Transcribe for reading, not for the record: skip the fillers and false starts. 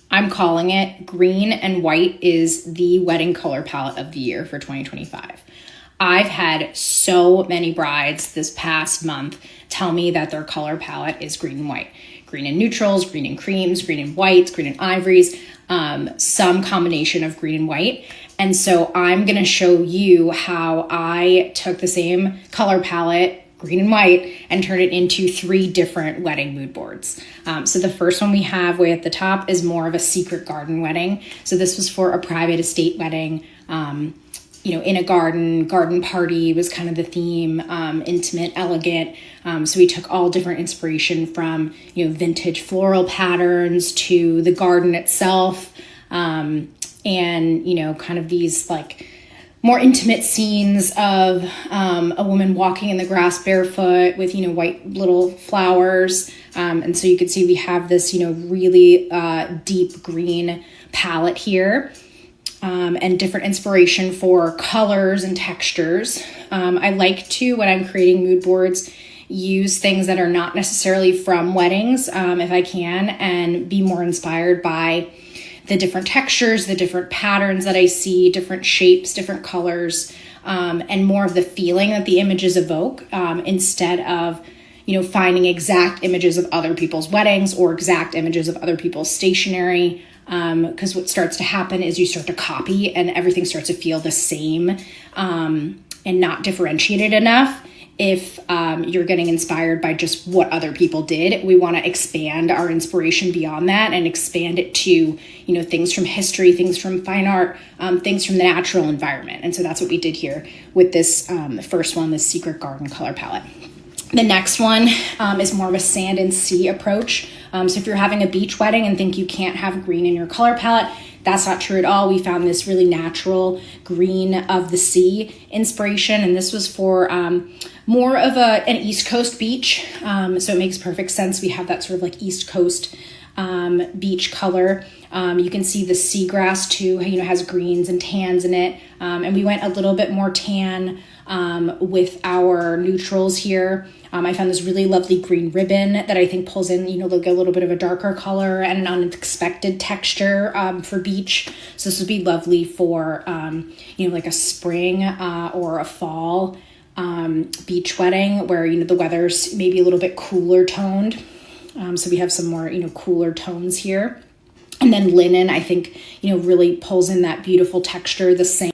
I'm calling it green and white is the wedding color palette of the year for 2025. I've had so many brides this past month tell me that their color palette is green and white. Green and neutrals, green and creams, green and whites, green and ivories, some combination of green and white. And so I'm going to show you how I took the same color palette, green and white, and turned it into 3 different wedding mood boards. So the first one we have way at the top is more of a secret garden wedding. So this was for a private estate wedding, in a garden party was kind of the theme, intimate, elegant. So we took all different inspiration from, vintage floral patterns to the garden itself. And, kind of these like more intimate scenes of a woman walking in the grass barefoot with, white little flowers. And so you can see we have this, really deep green palette here. And different inspiration for colors and textures. I like to, when I'm creating mood boards, use things that are not necessarily from weddings, if I can, and be more inspired by the different textures, the different patterns that I see, different shapes, different colors, and more of the feeling that the images evoke, instead of finding exact images of other people's weddings or exact images of other people's stationery. Because what starts to happen is you start to copy and everything starts to feel the same, and not differentiated enough. If you're getting inspired by just what other people did, we want to expand our inspiration beyond that and expand it to, things from history, things from fine art, things from the natural environment. And so that's what we did here with this first one, the Secret Garden color palette. The next one is more of a sand and sea approach. So if you're having a beach wedding and think you can't have green in your color palette, that's not true at all. We found this really natural green of the sea inspiration, and this was for more of an East Coast beach. So it makes perfect sense. We have that sort of like East Coast beach color. You can see the seagrass too, has greens and tans in it. And we went a little bit more tan with our neutrals here. I found this really lovely green ribbon that I think pulls in, like a little bit of a darker color and an unexpected texture for beach. So this would be lovely for, like a spring or a fall beach wedding where, the weather's maybe a little bit cooler toned. So we have some more, cooler tones here. And then linen, I think, really pulls in that beautiful texture, the same.